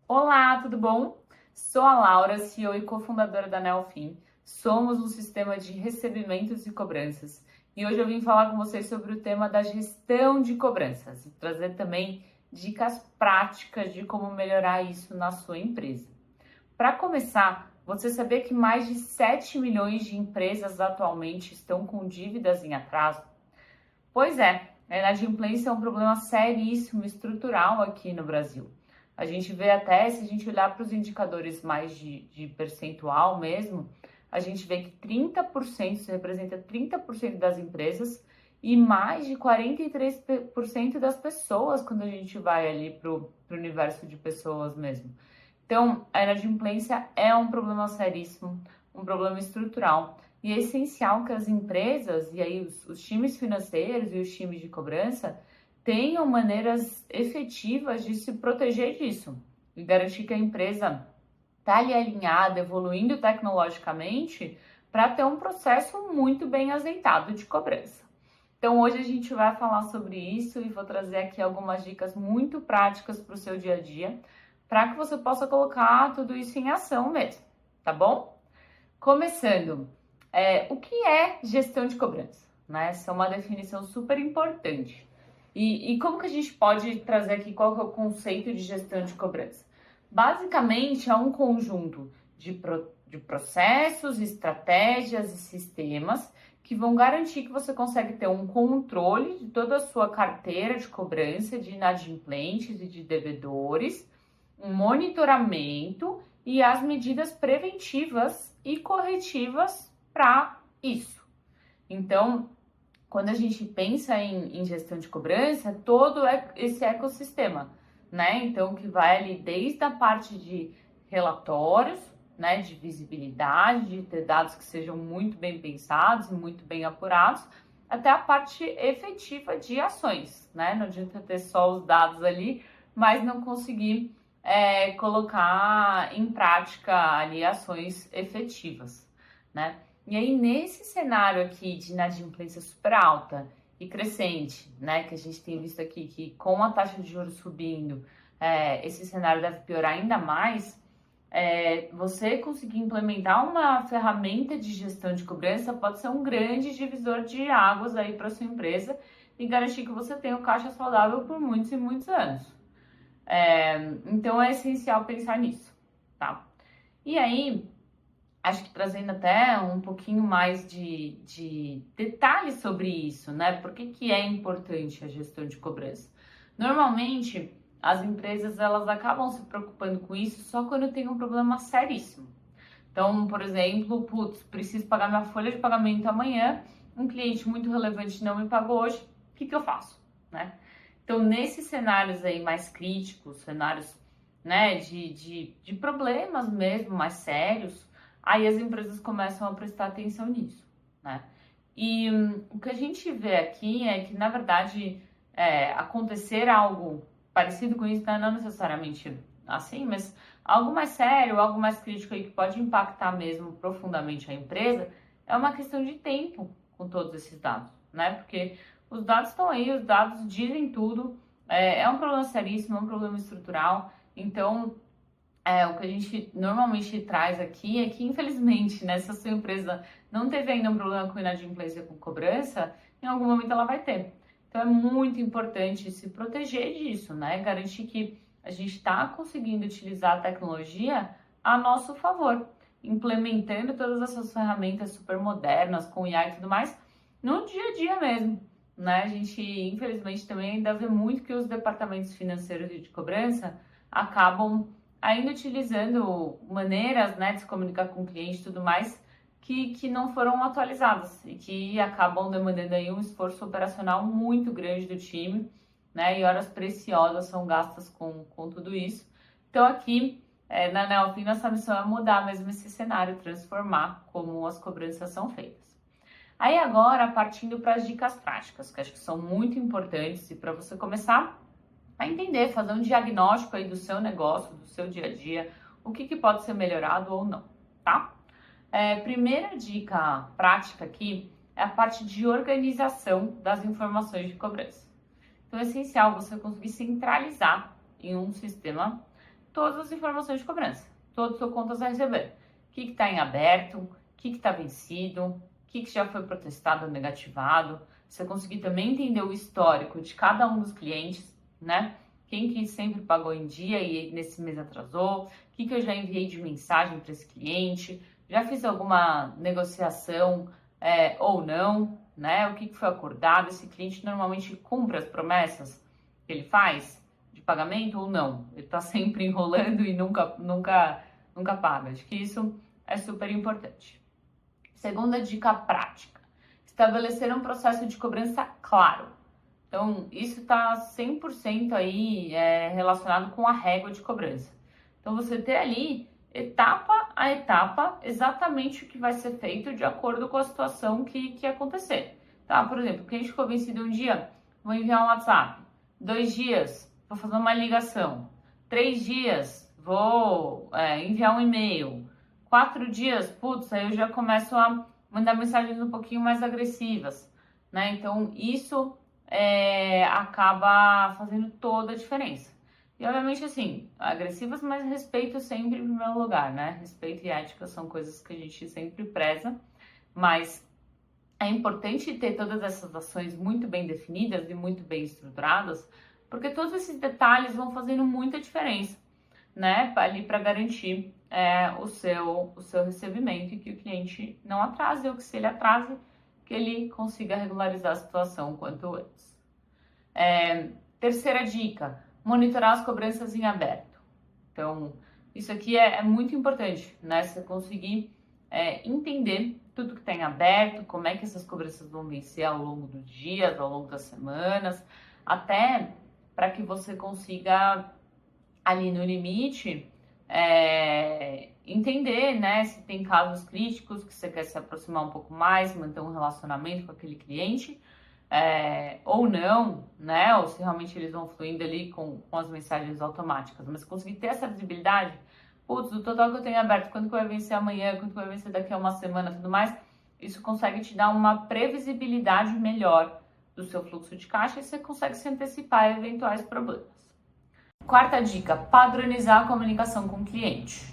Olá, tudo bom? Sou a Laura, CEO e cofundadora da Nelfin. Somos um sistema de recebimentos e cobranças. E hoje eu vim falar com vocês sobre o tema da gestão de cobranças e trazer também dicas práticas de como melhorar isso na sua empresa. Para começar, você sabia que mais de 7 milhões de empresas atualmente estão com dívidas em atraso? Pois é, a inadimplência é um problema seríssimo, estrutural aqui no Brasil. A gente vê até, se a gente olhar para os indicadores mais de percentual mesmo, a gente vê que 30%, isso representa 30% das empresas e mais de 43% das pessoas quando a gente vai ali para o universo de pessoas mesmo. Então, a inadimplência é um problema seríssimo, um problema estrutural. E é essencial que as empresas, e aí os times financeiros e os times de cobrança, tenham maneiras efetivas de se proteger disso e garantir que a empresa está ali alinhada, evoluindo tecnologicamente, para ter um processo muito bem azeitado de cobrança. Então, hoje a gente vai falar sobre isso e vou trazer aqui algumas dicas muito práticas para o seu dia a dia, para que você possa colocar tudo isso em ação mesmo, tá bom? Começando, o que é gestão de cobrança? Né? Essa é uma definição super importante. E como que a gente pode trazer aqui qual que é o conceito de gestão de cobrança? Basicamente, é um conjunto de processos, estratégias e sistemas que vão garantir que você consegue ter um controle de toda a sua carteira de cobrança de inadimplentes e de devedores, um monitoramento e as medidas preventivas e corretivas para isso. Então, quando a gente pensa em gestão de cobrança, todo esse ecossistema, né? Então, que vai ali desde a parte de relatórios, né? De visibilidade, de ter dados que sejam muito bem pensados e muito bem apurados, até a parte efetiva de ações, né? Não adianta ter só os dados ali, mas não conseguir colocar em prática ali ações efetivas, né? E aí, nesse cenário aqui de inadimplência super alta e crescente, né, que a gente tem visto aqui, que com a taxa de juros subindo, esse cenário deve piorar ainda mais, você conseguir implementar uma ferramenta de gestão de cobrança pode ser um grande divisor de águas aí para sua empresa e garantir que você tenha um caixa saudável por muitos e muitos anos. Então, é essencial pensar nisso, tá? E aí, acho que trazendo até um pouquinho mais de detalhes sobre isso, né? Por que é importante a gestão de cobrança? Normalmente, as empresas elas acabam se preocupando com isso só quando tem um problema seríssimo. Então, por exemplo, preciso pagar minha folha de pagamento amanhã, um cliente muito relevante não me pagou hoje, o que eu faço, né? Então, nesses cenários aí mais críticos, cenários, né, de problemas mesmo mais sérios, aí as empresas começam a prestar atenção nisso, né? E o que a gente vê aqui é que, na verdade, acontecer algo parecido com isso, né? Não necessariamente assim, mas algo mais sério, algo mais crítico aí que pode impactar mesmo profundamente a empresa, é uma questão de tempo com todos esses dados, né? Porque os dados estão aí, os dados dizem tudo, é um problema seríssimo, é um problema estrutural, então o que a gente normalmente traz aqui é que, infelizmente, né, se a sua empresa não teve ainda um problema com inadimplência com cobrança, em algum momento ela vai ter. Então, é muito importante se proteger disso, né? Garantir que a gente está conseguindo utilizar a tecnologia a nosso favor, implementando todas essas ferramentas super modernas, com IA e tudo mais, no dia a dia mesmo, né? A gente, infelizmente, também ainda vê muito que os departamentos financeiros e de cobrança acabam ainda utilizando maneiras, né, de se comunicar com o cliente e tudo mais, que não foram atualizadas e que acabam demandando aí um esforço operacional muito grande do time, né, e horas preciosas são gastas com tudo isso. Então aqui, na Nelfin, nossa missão é mudar mesmo esse cenário, transformar como as cobranças são feitas. Aí agora, partindo para as dicas práticas, que acho que são muito importantes e para você começar a entender, fazer um diagnóstico aí do seu negócio, do seu dia a dia, o que pode ser melhorado ou não, tá? Primeira dica prática aqui é a parte de organização das informações de cobrança. Então é essencial você conseguir centralizar em um sistema todas as informações de cobrança, todas as suas contas a receber. O que está em aberto, o que está vencido, o que já foi protestado ou negativado. Você conseguir também entender o histórico de cada um dos clientes, né? Quem que sempre pagou em dia e nesse mês atrasou, o que eu já enviei de mensagem para esse cliente, já fiz alguma negociação ou não, né? O que foi acordado, esse cliente normalmente cumpre as promessas que ele faz de pagamento ou não? Ele está sempre enrolando e nunca paga. Acho que isso é super importante. Segunda dica prática: estabelecer um processo de cobrança claro. Então, isso está 100% aí relacionado com a régua de cobrança. Então, você ter ali, etapa a etapa, exatamente o que vai ser feito de acordo com a situação que acontecer. Tá? Por exemplo, o cliente ficou vencido um dia, vou enviar um WhatsApp. 2 dias, vou fazer uma ligação. 3 dias, vou enviar um e-mail. 4 dias, putz, aí eu já começo a mandar mensagens um pouquinho mais agressivas, né? Então, isso acaba fazendo toda a diferença. E, obviamente, assim, agressivas, mas respeito sempre em primeiro lugar, né? Respeito e ética são coisas que a gente sempre preza, mas é importante ter todas essas ações muito bem definidas e muito bem estruturadas, porque todos esses detalhes vão fazendo muita diferença, né? Ali para garantir o seu recebimento e que o cliente não atrase, ou que se ele atrase, que ele consiga regularizar a situação o quanto antes. Terceira dica: monitorar as cobranças em aberto. Então, isso aqui é muito importante, né? Você conseguir entender tudo que está em aberto, como é que essas cobranças vão vencer ao longo dos dias, ao longo das semanas, até para que você consiga, ali no limite, entender, né, se tem casos críticos que você quer se aproximar um pouco mais, manter um relacionamento com aquele cliente, ou não, né, ou se realmente eles vão fluindo ali com as mensagens automáticas, mas conseguir ter essa visibilidade, putz, o total que eu tenho aberto, quanto que vai vencer amanhã, quanto que vai vencer daqui a uma semana, tudo mais, isso consegue te dar uma previsibilidade melhor do seu fluxo de caixa e você consegue se antecipar a eventuais problemas. Quarta dica: padronizar a comunicação com o cliente.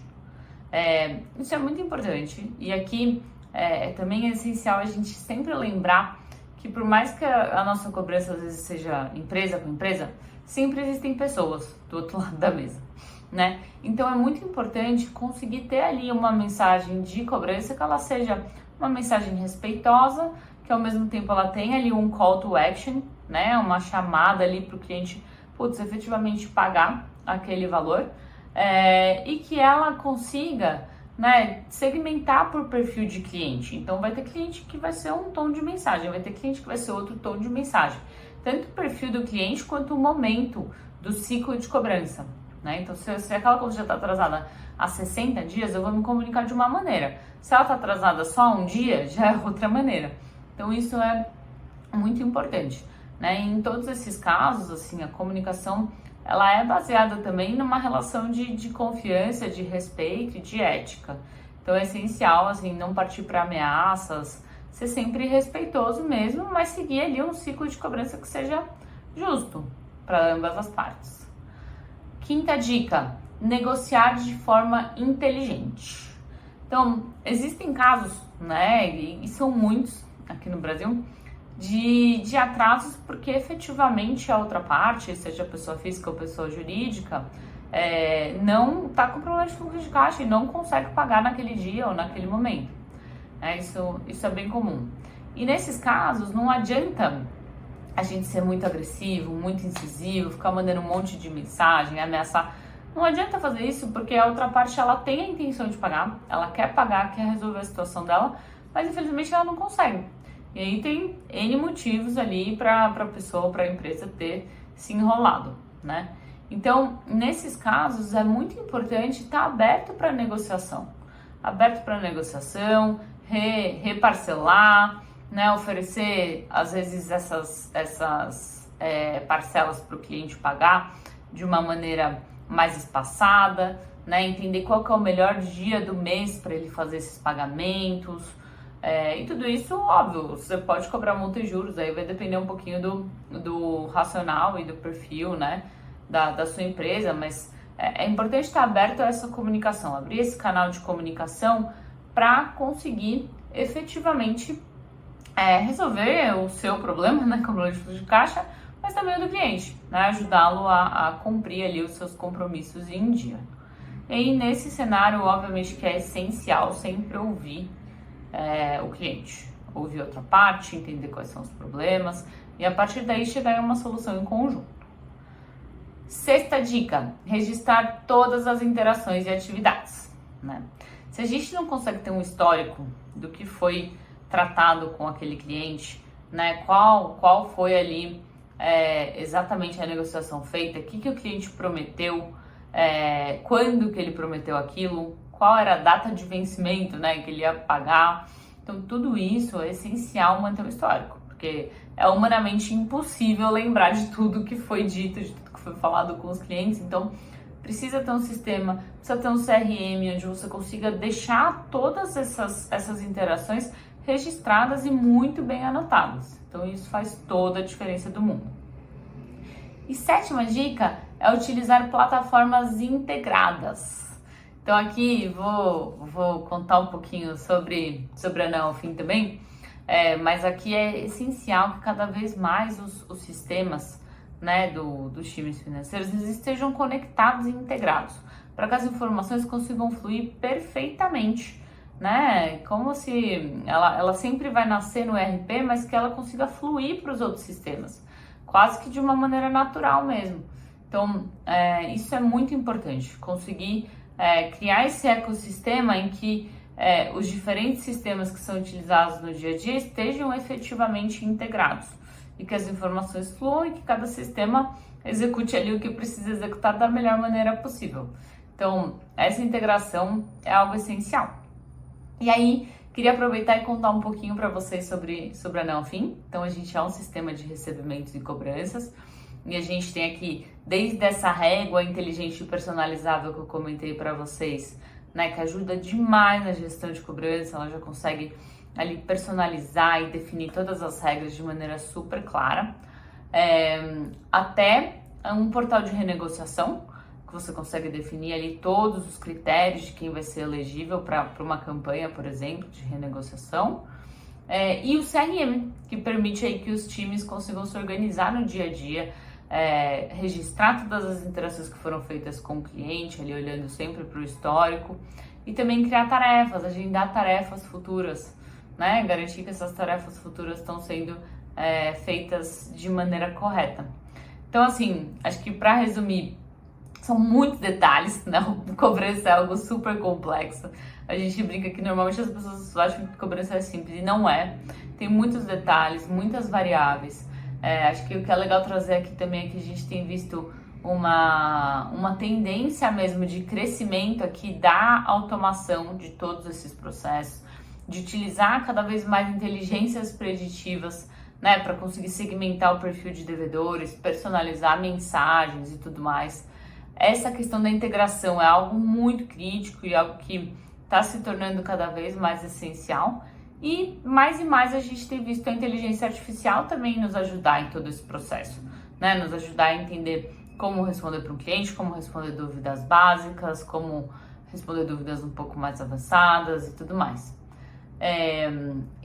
Isso é muito importante e aqui também é essencial a gente sempre lembrar que, por mais que a nossa cobrança às vezes seja empresa com empresa, sempre existem pessoas do outro lado da mesa, né? Então é muito importante conseguir ter ali uma mensagem de cobrança que ela seja uma mensagem respeitosa, que ao mesmo tempo ela tenha ali um call to action, né? Uma chamada ali para o cliente, putz, efetivamente pagar aquele valor, e que ela consiga, né, segmentar por perfil de cliente. Então vai ter cliente que vai ser um tom de mensagem, vai ter cliente que vai ser outro tom de mensagem. Tanto o perfil do cliente quanto o momento do ciclo de cobrança, né? Então se aquela conta já está atrasada há 60 dias, eu vou me comunicar de uma maneira. Se ela está atrasada só um dia, já é outra maneira. Então isso é muito importante, né? Em todos esses casos, assim, a comunicação ela é baseada também numa relação de confiança, de respeito e de ética. Então é essencial, assim, não partir para ameaças, ser sempre respeitoso mesmo, mas seguir ali um ciclo de cobrança que seja justo para ambas as partes. Quinta dica: negociar de forma inteligente. Então, existem casos, né, e são muitos aqui no Brasil, de atrasos porque efetivamente a outra parte, seja pessoa física ou pessoa jurídica, não está com problema de fluxo de caixa e não consegue pagar naquele dia ou naquele momento. Isso é bem comum. E nesses casos não adianta a gente ser muito agressivo, muito incisivo, ficar mandando um monte de mensagem, ameaçar. Não adianta fazer isso porque a outra parte ela tem a intenção de pagar, ela quer pagar, quer resolver a situação dela, mas infelizmente ela não consegue. E aí tem N motivos ali para a pessoa, para a empresa ter se enrolado, né? Então, nesses casos, é muito importante estar aberto para negociação. Aberto para negociação, reparcelar, né? Oferecer, às vezes, essas parcelas para o cliente pagar de uma maneira mais espaçada, né? Entender qual que é o melhor dia do mês para ele fazer esses pagamentos. E tudo isso, óbvio, você pode cobrar multa e juros, aí vai depender um pouquinho do racional e do perfil, né, da sua empresa, mas é importante estar aberto a essa comunicação, abrir esse canal de comunicação para conseguir efetivamente resolver o seu problema, né, com o problema de fluxo de caixa, mas também o do cliente, né, ajudá-lo a cumprir ali os seus compromissos em dia. E nesse cenário, obviamente, que é essencial sempre ouvir o cliente, ouvir outra parte, entender quais são os problemas e a partir daí chegar em uma solução em conjunto. Sexta dica, registrar todas as interações e atividades, né? Se a gente não consegue ter um histórico do que foi tratado com aquele cliente, né? Qual foi ali exatamente a negociação feita, o que o cliente prometeu, quando que ele prometeu aquilo, qual era a data de vencimento, né, que ele ia pagar. Então tudo isso é essencial manter um histórico, porque é humanamente impossível lembrar de tudo que foi dito, de tudo que foi falado com os clientes. Então precisa ter um sistema, precisa ter um CRM onde você consiga deixar todas essas interações registradas e muito bem anotadas. Então isso faz toda a diferença do mundo. E sétima dica é utilizar plataformas integradas. Então aqui vou contar um pouquinho sobre a Neofin também, mas aqui é essencial que cada vez mais os sistemas, né, dos times financeiros estejam conectados e integrados, para que as informações consigam fluir perfeitamente, né? Como se ela sempre vai nascer no ERP, mas que ela consiga fluir para os outros sistemas, quase que de uma maneira natural mesmo. Então, isso é muito importante, conseguir criar esse ecossistema em que os diferentes sistemas que são utilizados no dia a dia estejam efetivamente integrados e que as informações fluam e que cada sistema execute ali o que precisa executar da melhor maneira possível. Então, essa integração é algo essencial. E aí, queria aproveitar e contar um pouquinho para vocês sobre a Neofin. Então, a gente é um sistema de recebimentos e cobranças e a gente tem aqui, desde essa régua inteligente e personalizável que eu comentei para vocês, né, que ajuda demais na gestão de cobrança. Ela já consegue ali personalizar e definir todas as regras de maneira super clara, até um portal de renegociação, que você consegue definir ali todos os critérios de quem vai ser elegível para uma campanha, por exemplo, de renegociação, e o CRM, que permite aí que os times consigam se organizar no dia a dia, registrar todas as interações que foram feitas com o cliente, ali olhando sempre para o histórico, e também criar tarefas, agendar tarefas futuras, né? Garantir que essas tarefas futuras estão sendo feitas de maneira correta. Então, assim, acho que para resumir, são muitos detalhes, né? O cobrança é algo super complexo. A gente brinca que normalmente as pessoas acham que cobrança é simples e não é. Tem muitos detalhes, muitas variáveis. Acho que o que é legal trazer aqui também é que a gente tem visto uma tendência mesmo de crescimento aqui da automação de todos esses processos, de utilizar cada vez mais inteligências preditivas, né, para conseguir segmentar o perfil de devedores, personalizar mensagens e tudo mais. Essa questão da integração é algo muito crítico e algo que está se tornando cada vez mais essencial. E mais a gente tem visto a inteligência artificial também nos ajudar em todo esse processo, né? Nos ajudar a entender como responder para um cliente, como responder dúvidas básicas, como responder dúvidas um pouco mais avançadas e tudo mais.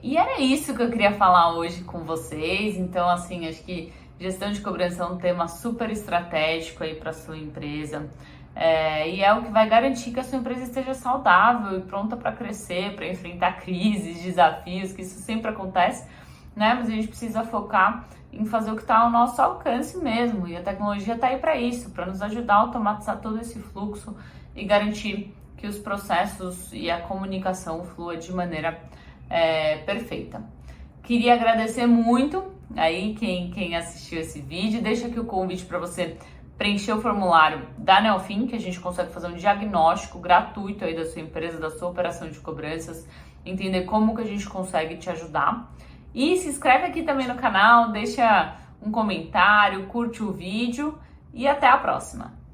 E era isso que eu queria falar hoje com vocês. Então, assim, acho que gestão de cobrança é um tema super estratégico aí para sua empresa. E é o que vai garantir que a sua empresa esteja saudável e pronta para crescer, para enfrentar crises, desafios, que isso sempre acontece, né? Mas a gente precisa focar em fazer o que está ao nosso alcance mesmo. E a tecnologia está aí para isso, para nos ajudar a automatizar todo esse fluxo e garantir que os processos e a comunicação flua de maneira perfeita. Queria agradecer muito aí quem assistiu esse vídeo. Deixa aqui o convite para você preencher o formulário da Neofin, que a gente consegue fazer um diagnóstico gratuito aí da sua empresa, da sua operação de cobranças, entender como que a gente consegue te ajudar. E se inscreve aqui também no canal, deixa um comentário, curte o vídeo e até a próxima!